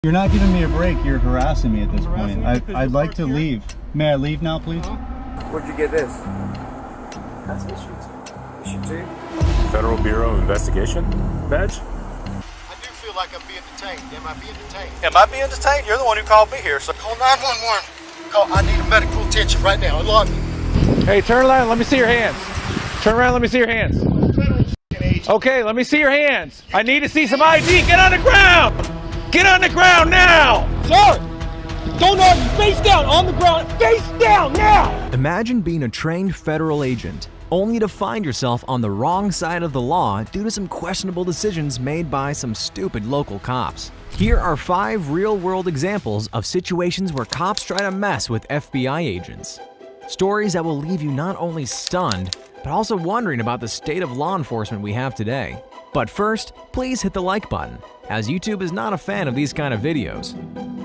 You're not giving me a break. You're harassing me at this point. I'd like to leave. May I leave now, please? Where'd you get this? That's issue 2. Federal Bureau of Investigation badge? I do feel like I'm being detained. Am I being detained? Am I being detained? You're the one who called me here, so Call 911. Call. I need medical attention right now. Unlock me. Hey, turn around. Let me see your hands. Turn around. Let me see your hands. Okay, let me see your hands. I need to see some ID. Get on the ground. Get on the ground now. Sir, don't argue. Face down on the ground. Face down now. Imagine being a trained federal agent, only to find yourself on the wrong side of the law due to some questionable decisions made by some stupid local cops. Here are 5 real-world examples of situations where cops try to mess with FBI agents. Stories that will leave you not only stunned, but also wondering about the state of law enforcement we have today. But first, please hit the like button, as YouTube is not a fan of these kind of videos.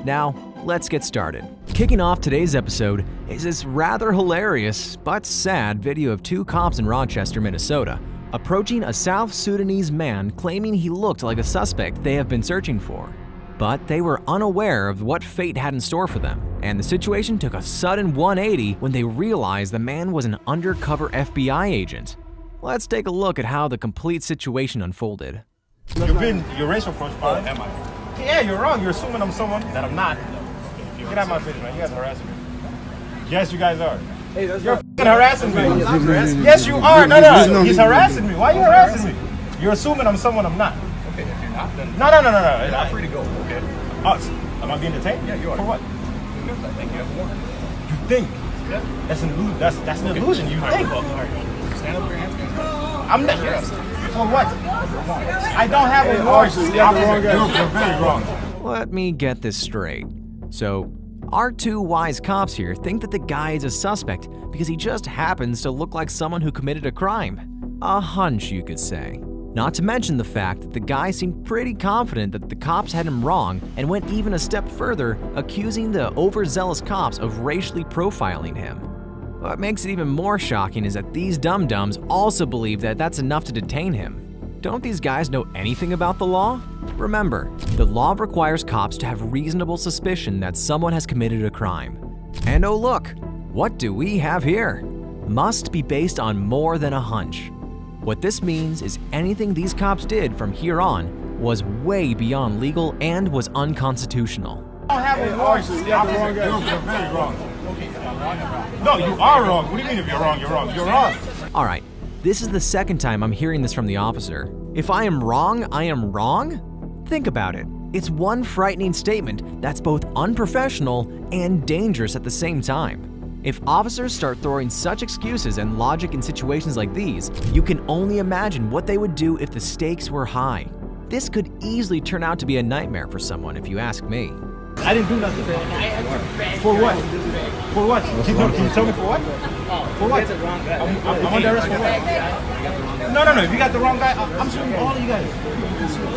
Now, let's get started. Kicking off today's episode is this rather hilarious but sad video of 2 cops in Rochester, Minnesota, approaching a South Sudanese man claiming he looked like a suspect they have been searching for. But they were unaware of what fate had in store for them, and the situation took a sudden 180 when they realized the man was an undercover FBI agent. Let's take a look at how the complete situation unfolded. Your racial profile. Am I? Yeah, you're wrong. You're assuming I'm someone that I'm not. Get out of my face, man. You guys are harassing me. Yes, you guys are. Hey, you're harassing me. Yes, you are. No. He's harassing me. Why are you harassing me? You're assuming I'm someone I'm not. Okay, if you're not, then No. you're free to go. Okay. Am I being detained? Yeah, you are. For what? Because I think you have a warrant. You think? Yeah. That's an illusion. That's an illusion. You think? Stand up with your hands. I'm not. For what? I don't have a warrant. You're very wrong. Let me get this straight. So, our 2 wise cops here think that the guy is a suspect because he just happens to look like someone who committed a crime. A hunch, you could say. Not to mention the fact that the guy seemed pretty confident that the cops had him wrong and went even a step further, accusing the overzealous cops of racially profiling him. What makes it even more shocking is that these dum-dums also believe that that's enough to detain him. Don't these guys know anything about the law? Remember, the law requires cops to have reasonable suspicion that someone has committed a crime. And oh look, what do we have here? Must be based on more than a hunch. What this means is anything these cops did from here on was way beyond legal and was unconstitutional. I don't have a warrant. You're very wrong. No, you are wrong. What do you mean if you're wrong? You're wrong. You're wrong. Alright, this is the second time I'm hearing this from the officer. If I am wrong, I am wrong? Think about it. It's one frightening statement that's both unprofessional and dangerous at the same time. If officers start throwing such excuses and logic in situations like these, you can only imagine what they would do if the stakes were high. This could easily turn out to be a nightmare for someone, if you ask me. I didn't do nothing. For what? For what? Can you tell me for what? For what? I'm under arrest for what? No. If you got the wrong guy, I'm suing all of you guys.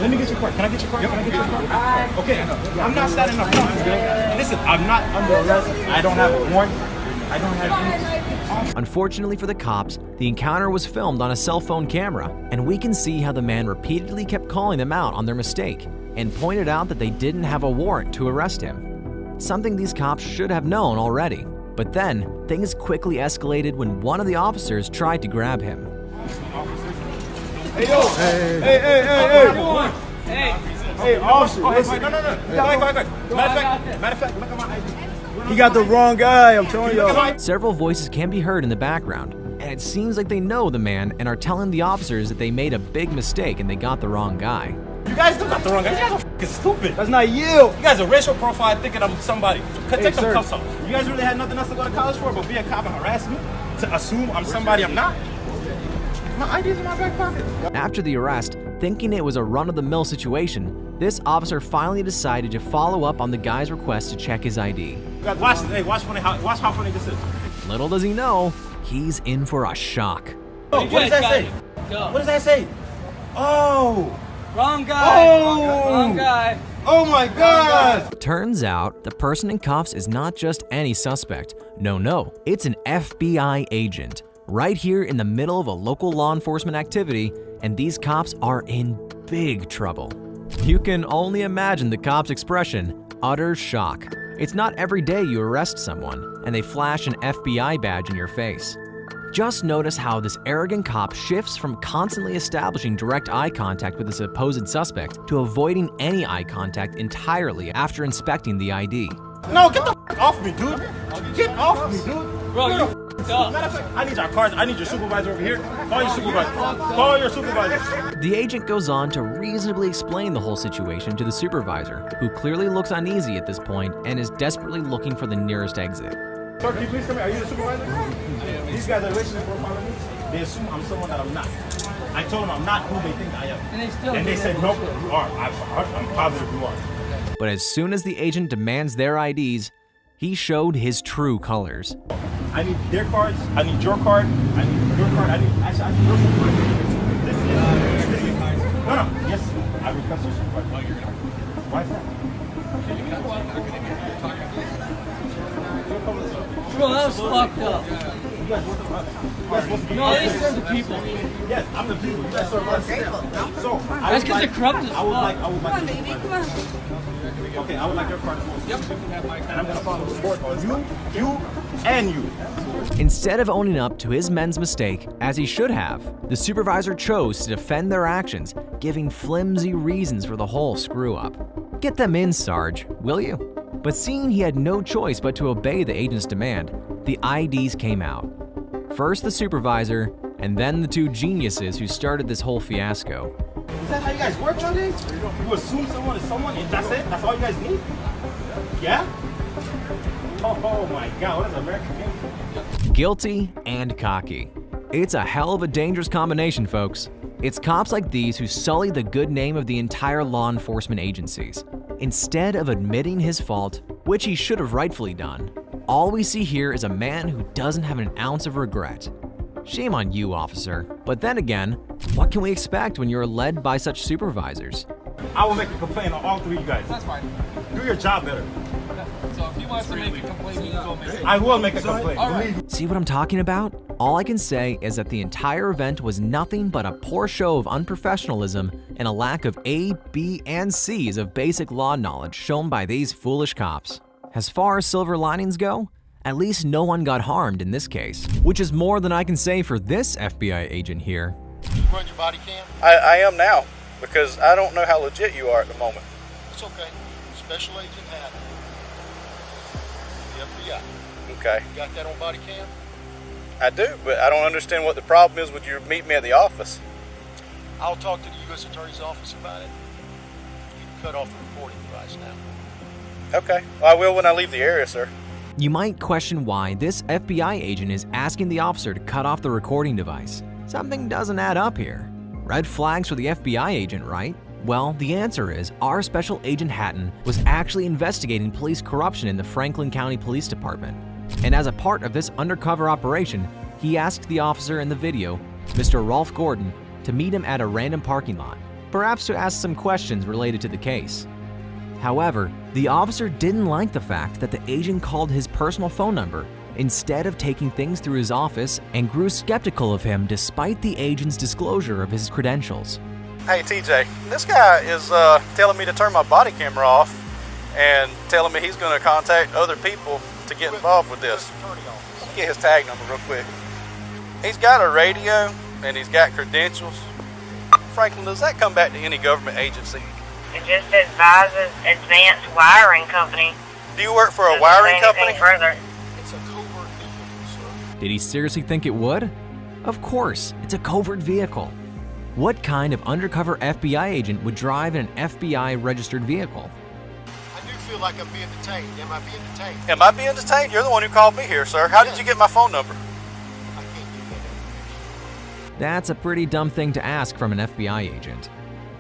Let me get your card. Can I get your card? Okay. I'm not standing up front. Listen, I'm not under arrest. I don't have a warrant. I don't have any. Unfortunately for the cops, the encounter was filmed on a cell phone camera, and we can see how the man repeatedly kept calling them out on their mistake and pointed out that they didn't have a warrant to arrest him. Something these cops should have known already. But then, things quickly escalated when one of the officers tried to grab him. Hey, yo! Hey, officer! No. Matter of fact, look at my ID. He got the wrong guy, I'm telling y'all. Several voices can be heard in the background, and it seems like they know the man and are telling the officers that they made a big mistake and they got the wrong guy. You guys still got the wrong guy. You guys are f***ing stupid. That's not you. You guys are racial profile thinking I'm somebody. Take some cuffs off. You guys really had nothing else to go to college for but be a cop and harass me? To assume I'm somebody I'm not? My ID's in my back pocket. After the arrest, thinking it was a run-of-the-mill situation, this officer finally decided to follow up on the guy's request to check his ID. Watch how funny this is. Little does he know, he's in for a shock. Oh, what does that say? What does that say? Oh! Wrong guy. Oh! Wrong guy. Oh my God! Turns out, the person in cuffs is not just any suspect. No, it's an FBI agent. Right here in the middle of a local law enforcement activity, and these cops are in big trouble. You can only imagine the cop's expression, utter shock. It's not every day you arrest someone and they flash an FBI badge in your face. Just notice how this arrogant cop shifts from constantly establishing direct eye contact with a supposed suspect to avoiding any eye contact entirely after inspecting the ID. No, get the f off me, dude. Get off me, dude. Bro, you Matter of fact, I need our cars. I need your supervisor over here. Call your supervisor. Call your supervisor. The agent goes on to reasonably explain the whole situation to the supervisor, who clearly looks uneasy at this point and is desperately looking for the nearest exit. Sir, can you please come here? Are you the supervisor? These guys are racing for following me. They assume I'm someone that I'm not. I told them I'm not who they think I am. And they said, nope, you are. I'm positive you are. But as soon as the agent demands their IDs, he showed his true colors. I need their cards. I need your card. I need your card. I need your supervisor. This is. No. Yes, I request your supervisor. Oh, you're gonna. Why is that? Bro, that was fucked up. You guys work with us. No, these are the people. Yes, I'm the people. You guys serve us. So That's because they're corrupt as fuck. I would like. Come on. Okay, I would like your card as well. Yep. And I'm gonna follow the report on you, and you. Instead of owning up to his men's mistake, as he should have, the supervisor chose to defend their actions, giving flimsy reasons for the whole screw-up. Get them in, Sarge, will you? But seeing he had no choice but to obey the agent's demand, the IDs came out. First the supervisor, and then the two geniuses who started this whole fiasco. Is that how you guys work nowadays? You assume someone is someone and that's it? That's all you guys need? Yeah? Oh my God, what is American game? Guilty and cocky. It's a hell of a dangerous combination, folks. It's cops like these who sully the good name of the entire law enforcement agencies. Instead of admitting his fault, which he should have rightfully done, all we see here is a man who doesn't have an ounce of regret. Shame on you, officer. But then again, what can we expect when you're led by such supervisors? I will make a complaint on all three of you guys. That's fine. Do your job better. So if he wants to make a complaint, you go make it. I will make a complaint. All right. See what I'm talking about? All I can say is that the entire event was nothing but a poor show of unprofessionalism and a lack of A, B, and C's of basic law knowledge shown by these foolish cops. As far as silver linings go, at least no one got harmed in this case, which is more than I can say for this FBI agent here. You run your body cam? I am now, because I don't know how legit you are at the moment. It's okay. Special Agent Haddon. The FBI. Okay. You got that on body cam? I do, but I don't understand what the problem is with you meeting me at the office. I'll talk to the U.S. Attorney's Office about it. You can cut off the recording device now. Okay. Well, I will when I leave the area, sir. You might question why this FBI agent is asking the officer to cut off the recording device. Something doesn't add up here. Red flags for the FBI agent, right? Well, the answer is our Special Agent Haddon was actually investigating police corruption in the Franklin County Police Department. And as a part of this undercover operation, he asked the officer in the video, Mr. Rolf Gordon, to meet him at a random parking lot, perhaps to ask some questions related to the case. However, the officer didn't like the fact that the agent called his personal phone number instead of taking things through his office and grew skeptical of him despite the agent's disclosure of his credentials. Hey, TJ, this guy is telling me to turn my body camera off and telling me he's going to contact other people to get involved with this. Let me get his tag number real quick. He's got a radio and he's got credentials. Franklin, does that come back to any government agency? It just advises Advanced Wiring Company. Do you work for a wiring company? Further. It's a covert vehicle, sir. Did he seriously think it would? Of course, it's a covert vehicle. What kind of undercover FBI agent would drive in an FBI-registered vehicle? I do feel like I'm being detained. Am I being detained? Am I being detained? You're the one who called me here, sir. How did you get my phone number? I can't give you that information. That's a pretty dumb thing to ask from an FBI agent.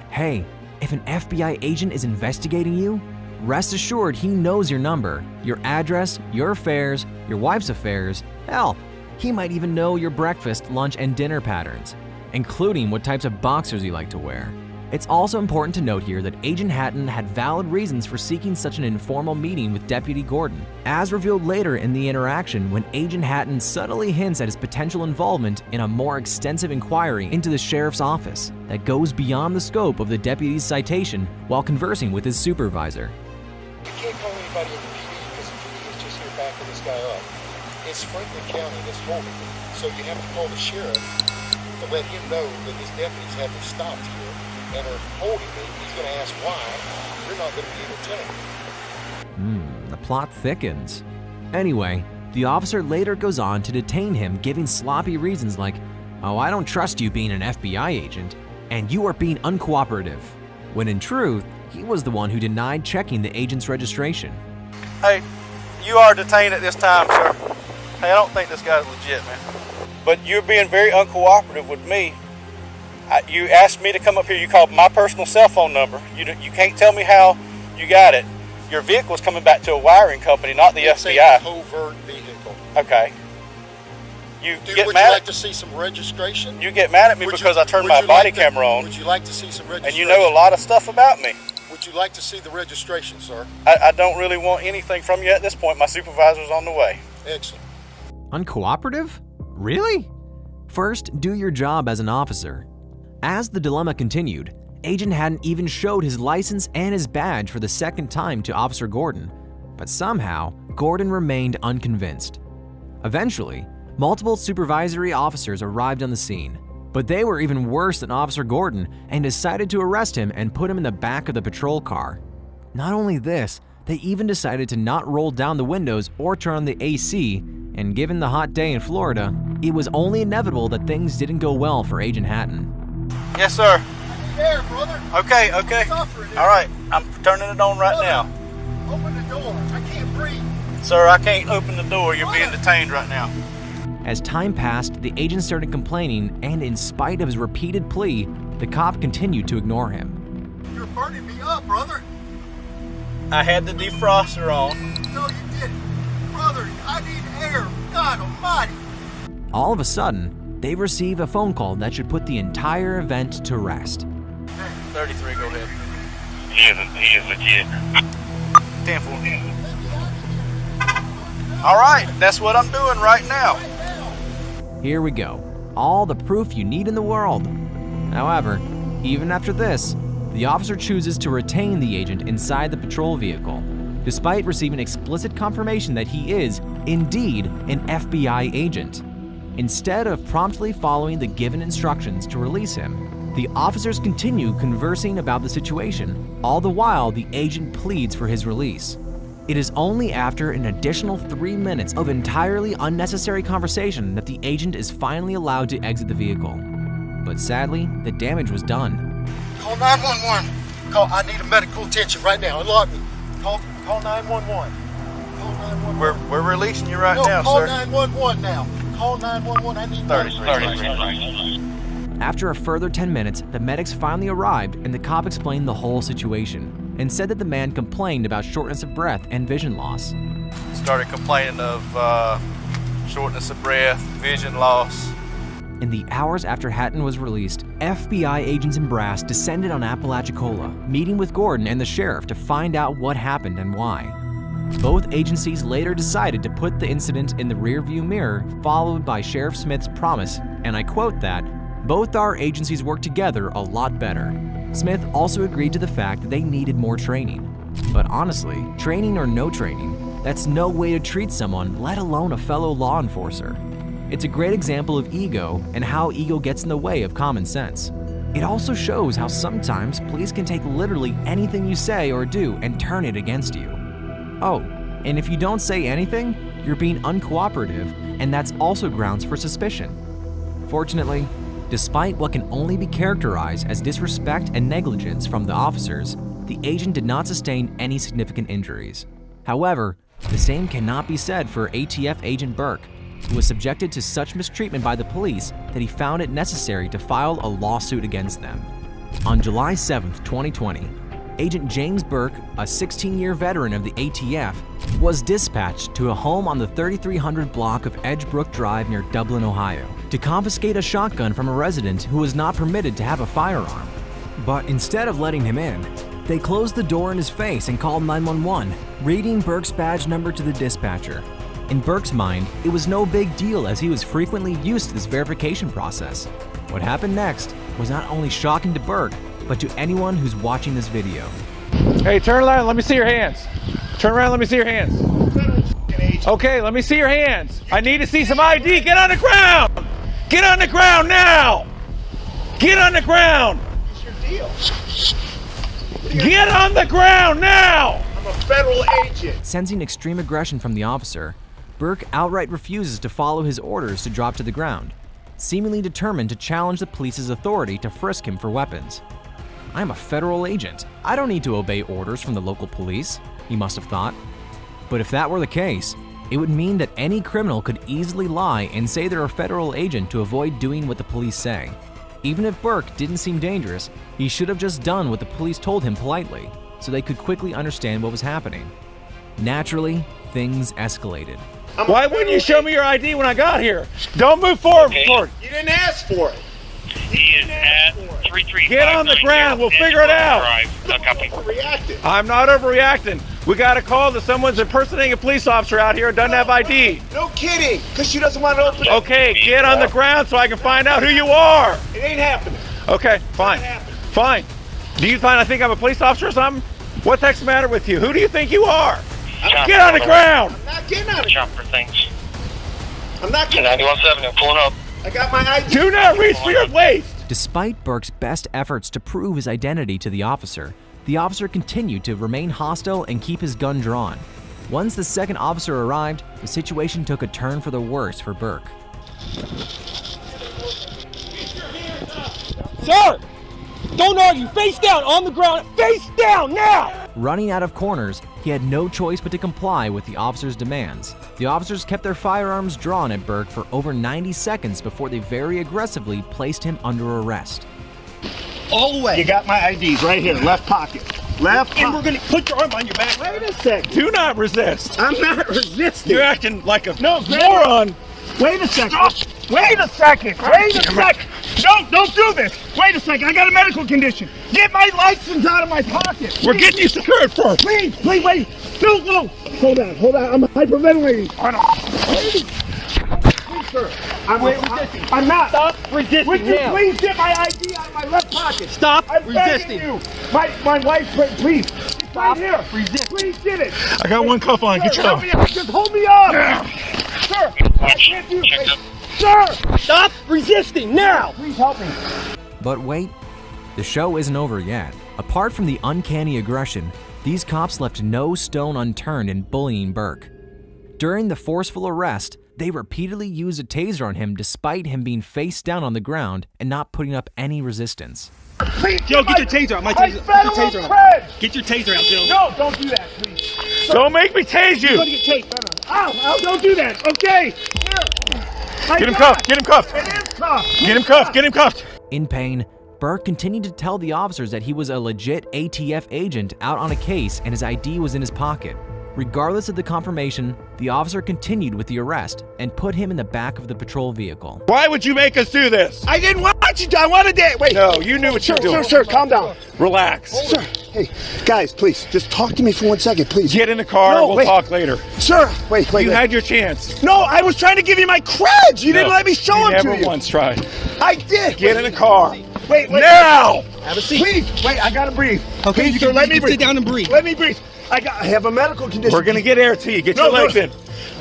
Hey, if an FBI agent is investigating you, rest assured he knows your number, your address, your affairs, your wife's affairs. Hell, he might even know your breakfast, lunch, and dinner patterns, including what types of boxers you like to wear. It's also important to note here that Agent Hatton had valid reasons for seeking such an informal meeting with Deputy Gordon, as revealed later in the interaction when Agent Hatton subtly hints at his potential involvement in a more extensive inquiry into the sheriff's office that goes beyond the scope of the deputy's citation while conversing with his supervisor. You can't call anybody in the PD because the PD is just here backing this guy up. It's Franklin County that's holding him. So you have to call the sheriff to let him know that his deputies have him stopped here and are holding me. He's going to ask why. You're not going to be able to tell him. The plot thickens. Anyway, the officer later goes on to detain him, giving sloppy reasons like, "Oh, I don't trust you being an FBI agent, and you are being uncooperative," when in truth, he was the one who denied checking the agent's registration. Hey, you are detained at this time, sir. Hey, I don't think this guy's legit, man. But you're being very uncooperative with me. You asked me to come up here. You called my personal cell phone number. You can't tell me how you got it. Your vehicle's coming back to a wiring company, not the It's FBI. a covert vehicle. Okay. You Dude, get would mad. you like to see some registration? You get mad at me because I turned my body camera on. Would you like to see some registration? And you know a lot of stuff about me. Would you like to see the registration, sir? I don't really want anything from you at this point. My supervisor's on the way. Excellent. Uncooperative? Really? First, do your job as an officer. As the dilemma continued, Agent Hatton even showed his license and his badge for the second time to Officer Gordon, but somehow, Gordon remained unconvinced. Eventually, multiple supervisory officers arrived on the scene, but they were even worse than Officer Gordon and decided to arrest him and put him in the back of the patrol car. Not only this, they even decided to not roll down the windows or turn on the AC, and given the hot day in Florida, it was only inevitable that things didn't go well for Agent Hatton. Yes, sir. There, brother. Okay. All right, I'm turning it on right now. Open the door. I can't breathe. Sir, I can't open the door. You're being detained right now. As time passed, the agent started complaining, and in spite of his repeated plea, the cop continued to ignore him. You're burning me up, brother. I had the defroster on. No, you didn't. Brother, I need air. God almighty. All of a sudden, they receive a phone call that should put the entire event to rest. 33, go ahead. He is legit. 10-4. All right, that's what I'm doing right now. Here we go. All the proof you need in the world. However, even after this, the officer chooses to retain the agent inside the patrol vehicle, despite receiving explicit confirmation that he is, indeed, an FBI agent. Instead of promptly following the given instructions to release him, the officers continue conversing about the situation, all the while the agent pleads for his release. It is only after an additional 3 minutes of entirely unnecessary conversation that the agent is finally allowed to exit the vehicle. But sadly, the damage was done. Call 911. I need a medical attention right now. Unlock me. Call 911. Call 911. We're releasing you right no, now, call sir. 911 now. Call 911. I need 33. After a further 10 minutes, the medics finally arrived and the cop explained the whole situation and said that the man complained about shortness of breath and vision loss. Started complaining of shortness of breath, vision loss. In the hours after Hatton was released, FBI agents in brass descended on Apalachicola, meeting with Gordon and the sheriff to find out what happened and why. Both agencies later decided to put the incident in the rearview mirror, followed by Sheriff Smith's promise, and I quote that, "Both our agencies work together a lot better." Smith also agreed to the fact that they needed more training. But honestly, training or no training, that's no way to treat someone, let alone a fellow law enforcer. It's a great example of ego and how ego gets in the way of common sense. It also shows how sometimes police can take literally anything you say or do and turn it against you. Oh, and if you don't say anything, you're being uncooperative, and that's also grounds for suspicion. Fortunately, despite what can only be characterized as disrespect and negligence from the officers, the agent did not sustain any significant injuries. However, the same cannot be said for ATF agent Burke, who was subjected to such mistreatment by the police that he found it necessary to file a lawsuit against them. On July 7, 2020, Agent James Burke, a 16-year veteran of the ATF, was dispatched to a home on the 3300 block of Edgebrook Drive near Dublin, Ohio, to confiscate a shotgun from a resident who was not permitted to have a firearm. But instead of letting him in, they closed the door in his face and called 911, reading Burke's badge number to the dispatcher. In Burke's mind, it was no big deal as he was frequently used to this verification process. What happened next was not only shocking to Burke, but to anyone who's watching this video. Hey, turn around, let me see your hands. Turn around, let me see your hands. Okay, let me see your hands. I need to see some ID. Get on the ground! Get on the ground now! Get on the ground! What's your deal? Get on the ground now! I'm a federal agent. Sensing extreme aggression from the officer, Burke outright refuses to follow his orders to drop to the ground, seemingly determined to challenge the police's authority to frisk him for weapons. I'm a federal agent. I don't need to obey orders from the local police, he must have thought. But if that were the case, it would mean that any criminal could easily lie and say they're a federal agent to avoid doing what the police say. Even if Burke didn't seem dangerous, he should have just done what the police told him politely, so they could quickly understand what was happening. Naturally, things escalated. Why wouldn't you show me your ID when I got here? Don't move forward. Okay. You didn't ask for it. He is at 335. Get on the ground. We'll figure it out. Copy. Reacted. I'm not overreacting. We got a call that someone's impersonating a police officer out here who doesn't have ID. No kidding, because she doesn't want to open it. Okay, get on the ground so I can find out who you are. It ain't happening. Okay, fine. Fine. Do you find I think I'm a police officer or something? What the heck's the matter with you? Who do you think you are? Get on the ground. I'm not getting on it. Chopper things. I'm not getting 91.7, I'm pulling up. I got my ID. Do not reach for your waist. Despite Burke's best efforts to prove his identity to the officer continued to remain hostile and keep his gun drawn. Once the second officer arrived, the situation took a turn for the worse for Burke. Sir! Don't argue! Face down! On the ground! Face down! Now! Running out of corners, he had no choice but to comply with the officer's demands. The officers kept their firearms drawn at Burke for over 90 seconds before they very aggressively placed him under arrest. All the way. You got my IDs right here, left pocket. Left pocket. And we're gonna put your arm on your back. Wait a second. Do not resist. I'm not resisting. You're acting like a moron. Wait a second. Wait a second. Wait a second. No, don't do this. Wait a second. I got a medical condition. Get my license out of my pocket. We're getting you secured first. Please, wait. No. Hold on. I'm hyperventilating. Please, sir. I'm not. Stop resisting. Would you now. please get my ID out of my left pocket? Stop I'm resisting. begging you. My wife, please. It's right here. Resist. Please get it. I got one cuff on. Get your Help me up. Just hold me up. Sir, I can't do this. Sir! Stop resisting now. Please help me. But wait, the show isn't over yet. Apart from the uncanny aggression, these cops left no stone unturned in bullying Burke. During the forceful arrest, they repeatedly used a taser on him despite him being face down on the ground and not putting up any resistance. Please, Joe, get your taser out. My taser. Get your taser out. Get your taser out, Joe. No, don't do that, please. Sir, Don't make me tase you. You're gonna get tased. Ow, don't do that. Okay. Here. Get him cuffed. Get him cuffed. It is cuffed. Get him cuffed. Get him cuffed. In pain, Burke continued to tell the officers that he was a legit ATF agent out on a case and his ID was in his pocket. Regardless of the confirmation, the officer continued with the arrest and put him in the back of the patrol vehicle. Why would you make us do this? I didn't want you to. I wanted that. Wait. No, you knew what you were doing. Sir, calm down. Relax. Sir, hey, guys, please, just talk to me for 1 second, please. Get in the car. No, We'll wait. talk later. Sir, wait. You had your chance. No, I was trying to give you my creds. You didn't let me show them to Never you. once tried. I did. Get in the car. Wait. Now! Have a seat. Please, wait, I gotta breathe. Okay, Please, you sir, can, let me you can breathe. sit down and breathe. Let me breathe. I have a medical condition. We're gonna get air to you. Get your No, legs no. in.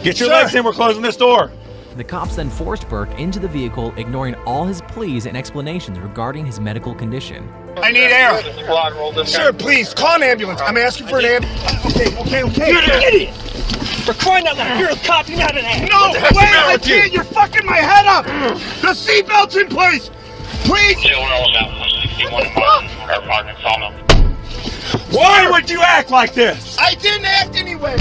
Get your Sir. legs in. We're closing this door. The cops then forced Burke into the vehicle, ignoring all his pleas and explanations regarding his medical condition. I need air. Sir, please, call an ambulance. I'm asking for an ambulance. Okay. You're an idiot. For crying out loud, you're a cop. You're not an ass. No, the heck's the wait, matter I with you? can't. You're fucking my head up. The seatbelt's in place. Please. Why would you act like this? I didn't act anyway.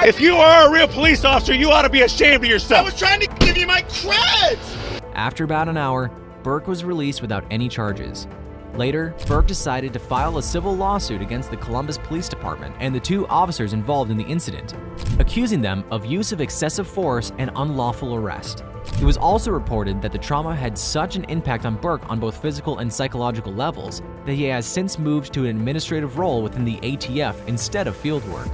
If you are a real police officer, you ought to be ashamed of I yourself. was trying to give you my creds. After about an hour, Burke was released without any charges. Later, Burke decided to file a civil lawsuit against the Columbus Police Department and the two officers involved in the incident, accusing them of use of excessive force and unlawful arrest. It was also reported that the trauma had such an impact on Burke on both physical and psychological levels that he has since moved to an administrative role within the ATF instead of field work.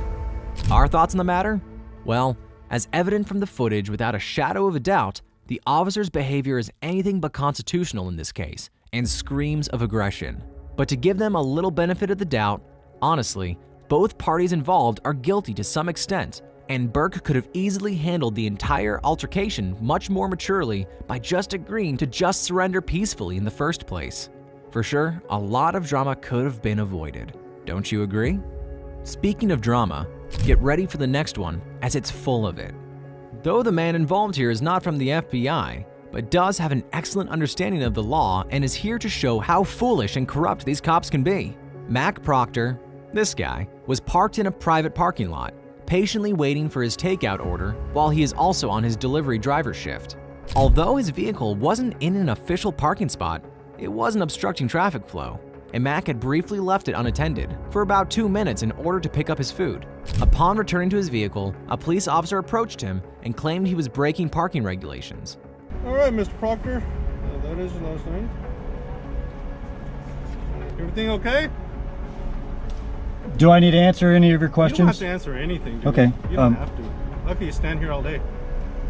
Our thoughts on the matter? Well, as evident from the footage without a shadow of a doubt, the officer's behavior is anything but constitutional in this case and screams of aggression. But to give them a little benefit of the doubt, honestly, both parties involved are guilty to some extent, and Burke could have easily handled the entire altercation much more maturely by just agreeing to just surrender peacefully in the first place. For sure, a lot of drama could have been avoided. Don't you agree? Speaking of drama, get ready for the next one, as it's full of it. Though the man involved here is not from the FBI, but does have an excellent understanding of the law and is here to show how foolish and corrupt these cops can be. Mac Proctor, this guy, was parked in a private parking lot, patiently waiting for his takeout order while he is also on his delivery driver shift. Although his vehicle wasn't in an official parking spot, it wasn't obstructing traffic flow, and Mac had briefly left it unattended for about 2 minutes in order to pick up his food. Upon returning to his vehicle, a police officer approached him and claimed he was breaking parking regulations. All right, Mr. Proctor, that is your last name. Everything okay? Do I need to answer any of your questions? You don't have to answer anything, dude. Okay. You don't have to. Lucky you stand here all day.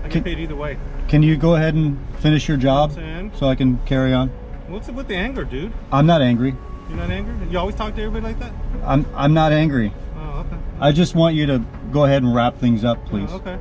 I get paid either way. Can you go ahead and finish your job so I can carry on? What's up with the anger, dude? I'm not angry. You're not angry? You always talk to everybody like that? I'm not angry. Oh, okay. I just want you to go ahead and wrap things up, please. Oh, okay.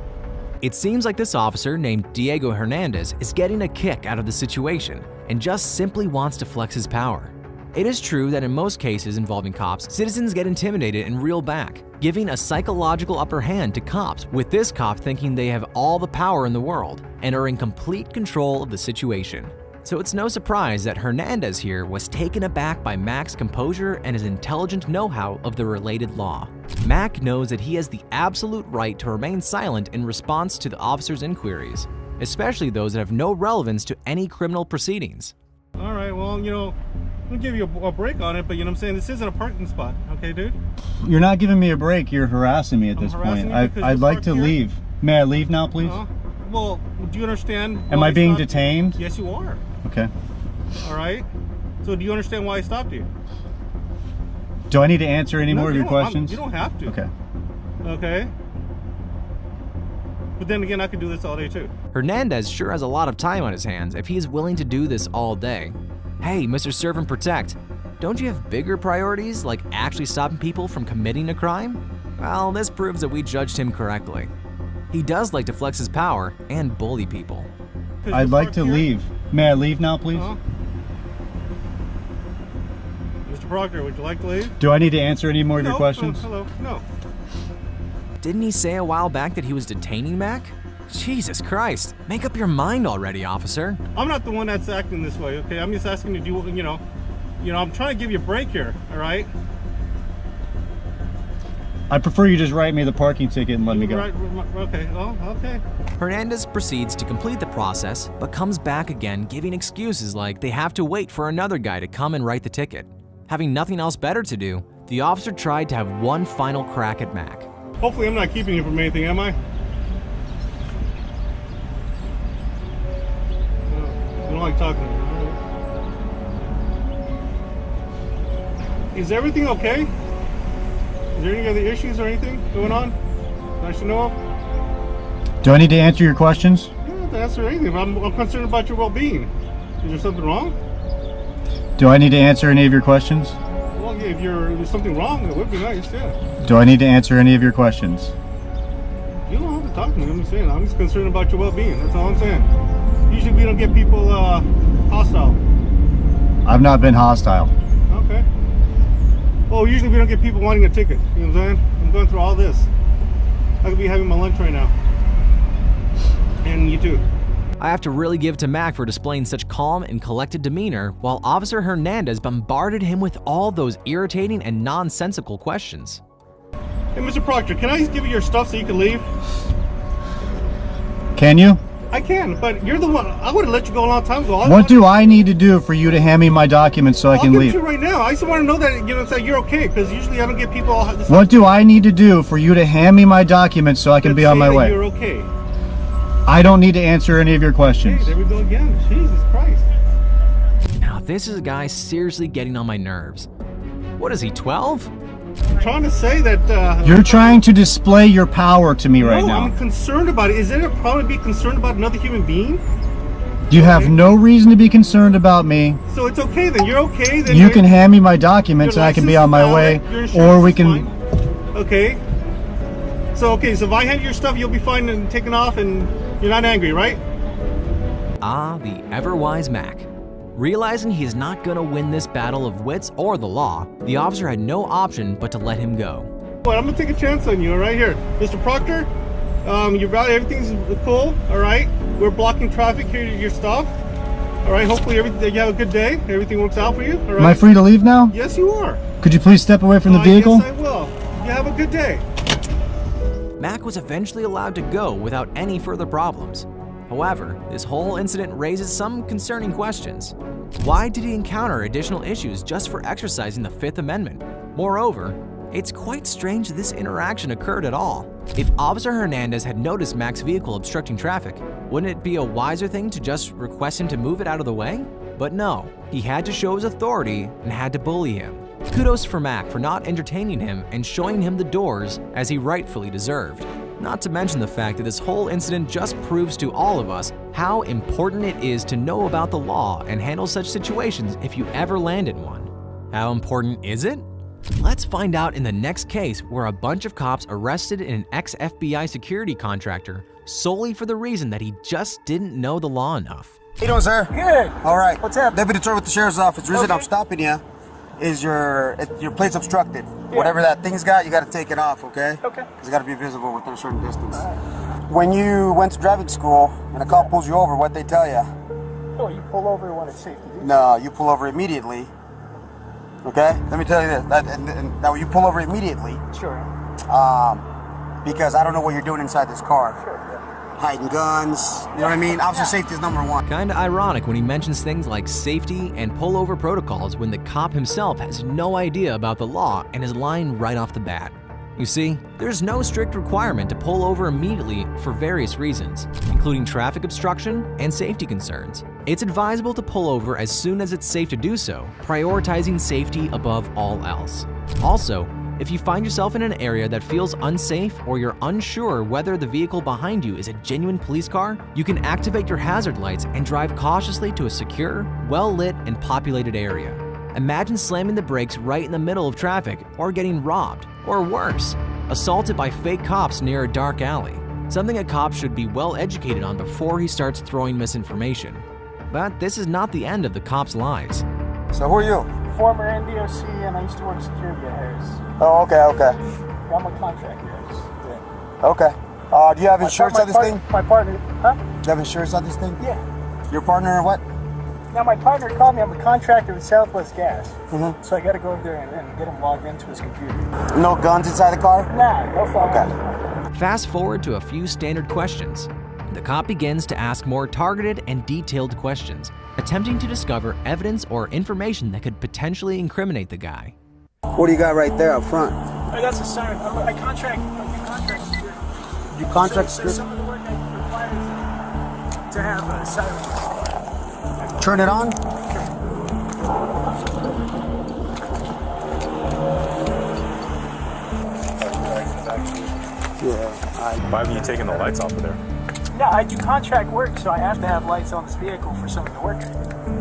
It seems like this officer named Diego Hernandez is getting a kick out of the situation and just simply wants to flex his power. It is true that in most cases involving cops, citizens get intimidated and reel back, giving a psychological upper hand to cops, with this cop thinking they have all the power in the world and are in complete control of the situation. So it's no surprise that Hernandez here was taken aback by Mac's composure and his intelligent know-how of the related law. Mac knows that he has the absolute right to remain silent in response to the officer's inquiries, especially those that have no relevance to any criminal proceedings. All right, well, you know, I'm gonna give you a break on it, but you know what I'm saying? This isn't a parking spot, okay, dude? You're not giving me a break. You're harassing me at this point. I'd like to leave. May I leave now, please? Well, do you understand? Am I being detained? Yes, you are. Okay. All right. So do you understand why I stopped you? Do I need to answer any more of your questions? You don't have to. Okay. Okay. But then again, I could do this all day too. Hernandez sure has a lot of time on his hands if he is willing to do this all day. Hey, Mr. Serve and Protect, don't you have bigger priorities like actually stopping people from committing a crime? Well, this proves that we judged him correctly. He does like to flex his power and bully people. I'd like to leave. May I leave now, please? Mr. Proctor, would you like to leave? Do I need to answer any more of your questions? Hello. No. Didn't he say a while back that he was detaining Mac? Jesus Christ, make up your mind already, officer. I'm not the one that's acting this way, okay? I'm just asking you to do, you know, I'm trying to give you a break here, all right? I prefer you just write me the parking ticket and let me go. Right, okay, oh, okay. Hernandez proceeds to complete the process, but comes back again giving excuses like they have to wait for another guy to come and write the ticket. Having nothing else better to do, the officer tried to have one final crack at Mac. Hopefully I'm not keeping you from anything, am I? I don't like talking. Is everything okay? Is there any other issues or anything going on that I should know of? Do I need to answer your questions? You don't have to answer anything, but I'm concerned about your well-being. Is there something wrong? Do I need to answer any of your questions? Well, yeah, if there's something wrong, it would be nice, yeah. Do I need to answer any of your questions? You don't have to talk to me, I'm just saying. I'm just concerned about your well-being, that's all I'm saying. Usually we don't get people hostile. I've not been hostile. Okay. Well, usually we don't get people wanting a ticket. You know what I'm saying? I'm going through all this. I could be having my lunch right now. And you too. I have to really give to Mac for displaying such calm and collected demeanor while Officer Hernandez bombarded him with all those irritating and nonsensical questions. Hey, Mr. Proctor, can I just give you your stuff so you can leave? Can you? I can, but you're the one. I would have let you go a long time ago. What do I need to do for you to hand me my documents so I can leave? I'll give it to you right now. I just want to know that, you know, that you're okay, because usually I don't get people all this. What do I need to do for you to hand me my documents so I can be on my way? You're okay. I don't need to answer any of your questions. Hey, there we go again. Jesus Christ. Now this is a guy seriously getting on my nerves. What is he, 12? I'm trying to say that... You're trying to display your power to me right no, now. I'm concerned about it. Is there a problem to be concerned about another human being? You have no reason to be concerned about me. So it's okay then. You're okay then. You can hand me my documents and I can be on my way. Or we can... Okay. So if I hand you your stuff, you'll be fine and taken off and you're not angry, right? Ah, the ever-wise Mac. Realizing he is not gonna win this battle of wits or the law, the officer had no option but to let him go. Well, I'm gonna take a chance on you, all right? Here, Mr. Proctor, you got everything's cool, all right? We're blocking traffic here to your stop. All right, hopefully you have a good day. Everything works out for you, all right? Am I free to leave now? Yes, you are. Could you please step away from the vehicle? Yes, I will. You have a good day. Mac was eventually allowed to go without any further problems. However, this whole incident raises some concerning questions. Why did he encounter additional issues just for exercising the Fifth Amendment? Moreover, it's quite strange this interaction occurred at all. If Officer Hernandez had noticed Mac's vehicle obstructing traffic, wouldn't it be a wiser thing to just request him to move it out of the way? But no, he had to show his authority and had to bully him. Kudos for Mac for not entertaining him and showing him the doors as he rightfully deserved. Not to mention the fact that this whole incident just proves to all of us how important it is to know about the law and handle such situations if you ever land in one. How important is it? Let's find out in the next case where a bunch of cops arrested an ex-FBI security contractor solely for the reason that he just didn't know the law enough. How you doing, sir? Good. All right. What's up? Deputy Troy with the Sheriff's Office. The reason I'm stopping you is your plate's obstructed. Yeah. Whatever that thing's got, you got to take it off, okay? Okay. Because it got to be visible within a certain distance. When you went to driving school and a cop pulls you over, what'd they tell you? Oh, you pull over when it's safe to do. No, you pull over immediately. Okay? Let me tell you this. Now, you pull over immediately. Sure. Because I don't know what you're doing inside this car. Sure. Yeah. Hiding guns, you know what I mean? Officer safety is number one. Kinda ironic when he mentions things like safety and pullover protocols when the cop himself has no idea about the law and is lying right off the bat. You see, there's no strict requirement to pull over immediately for various reasons, including traffic obstruction and safety concerns. It's advisable to pull over as soon as it's safe to do so, prioritizing safety above all else. Also, if you find yourself in an area that feels unsafe or you're unsure whether the vehicle behind you is a genuine police car, you can activate your hazard lights and drive cautiously to a secure, well-lit, and populated area. Imagine slamming the brakes right in the middle of traffic or getting robbed, or worse, assaulted by fake cops near a dark alley. Something a cop should be well educated on before he starts throwing misinformation. But this is not the end of the cop's lies. So who are you? Former NDOC, and I used to work security at Harris. Oh, okay. I'm a contractor. I just, yeah. Okay. Do you have insurance on this thing? My partner, huh? Do you have insurance on this thing? Yeah. Your partner or what? Now my partner called me. I'm a contractor with Southwest Gas. Mm-hmm. So I got to go over there and get him logged into his computer. No guns inside the car? Nah, no phone. Okay. Fast forward to a few standard questions. The cop begins to ask more targeted and detailed questions, attempting to discover evidence or information that could potentially incriminate the guy. What do you got right there up front? Oh, that's a siren. I contract security. You contract So security? some of the work I require to have a siren. Turn it on? Yeah. Why haven't you taken the lights off of there? Yeah, I do contract work, so I have to have lights on this vehicle for some of the work.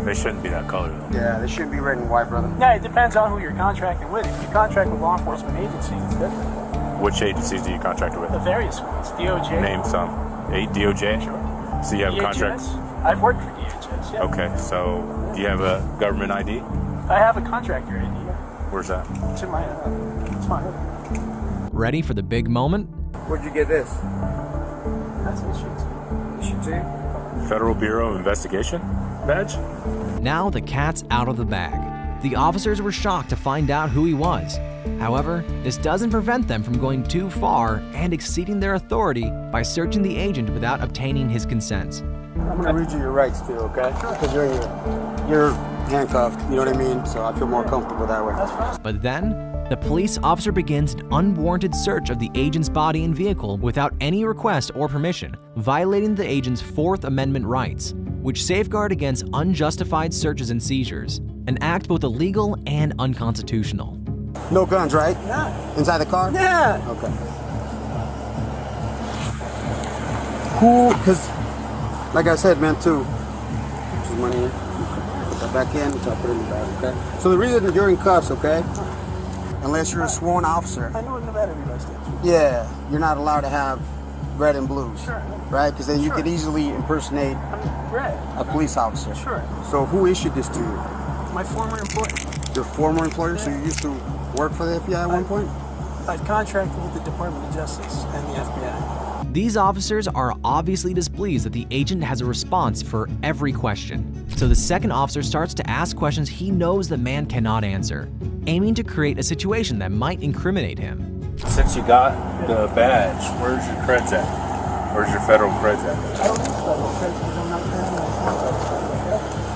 They shouldn't be that color though. Yeah, they shouldn't be red and white, brother. Yeah, it depends on who you're contracting with. If you contract with law enforcement agencies, it's different. Which agencies do you contract with? The various ones. DOJ. Name some. DOJ? Sure. So you have a contract? I've worked for DHS, yeah. Okay, so do you have a government ID? I have a contractor ID, yeah. Where's that? It's in my hood. Ready for the big moment? Where'd you get this? That's issue 2. Federal Bureau of Investigation badge? Now the cat's out of the bag. The officers were shocked to find out who he was. However, this doesn't prevent them from going too far and exceeding their authority by searching the agent without obtaining his consent. I'm gonna read you your rights too, okay? Because you're handcuffed, you know what I mean? So I feel more comfortable that way. But then, the police officer begins an unwarranted search of the agent's body and vehicle without any request or permission, violating the agent's Fourth Amendment rights, which safeguard against unjustified searches and seizures, an act both illegal and unconstitutional. No guns, right? Yeah. Inside the car? Yeah. Okay. Who, because, like I said, man, too, this is money here. Put that back in, so I'll put it in the bag, okay? So the reason that you're in cuffs, okay? Unless you're a sworn officer. I know in Nevada everybody does. Yeah, you're not allowed to have red and blues. Sure. Right? Because then you Sure. could easily impersonate Red. a police officer. Sure. So who issued this to you? My former employer. Your former employer? So you used to work for the FBI at one point? I've contracted with the Department of Justice and the FBI. These officers are obviously displeased that the agent has a response for every question. So the second officer starts to ask questions he knows the man cannot answer, aiming to create a situation that might incriminate him. Since you got the badge, where's your creds at? Where's your federal creds at? I don't need federal credit because I'm not paying my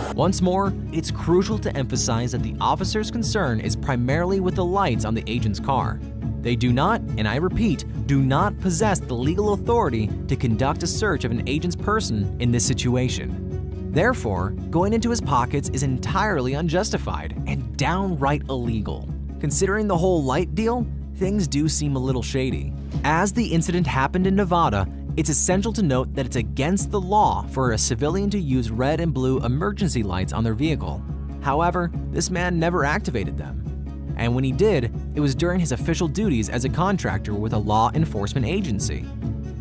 contract. Once more, it's crucial to emphasize that the officer's concern is primarily with the lights on the agent's car. They do not, and I repeat, do not possess the legal authority to conduct a search of an agent's person in this situation. Therefore, going into his pockets is entirely unjustified and downright illegal. Considering the whole light deal, things do seem a little shady. As the incident happened in Nevada, it's essential to note that it's against the law for a civilian to use red and blue emergency lights on their vehicle. However, this man never activated them. And when he did, it was during his official duties as a contractor with a law enforcement agency.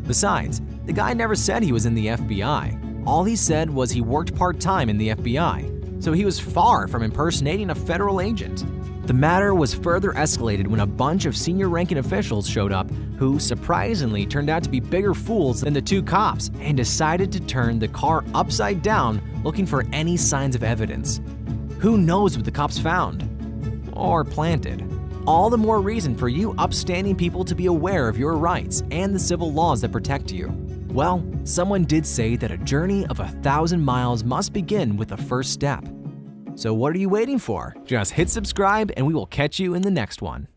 Besides, the guy never said he was in the FBI. All he said was he worked part-time in the FBI, so he was far from impersonating a federal agent. The matter was further escalated when a bunch of senior-ranking officials showed up who, surprisingly, turned out to be bigger fools than the two cops and decided to turn the car upside down looking for any signs of evidence. Who knows what the cops found? Or planted. All the more reason for you upstanding people to be aware of your rights and the civil laws that protect you. Well, someone did say that a journey of 1,000 miles must begin with the first step. So what are you waiting for? Just hit subscribe and we will catch you in the next one.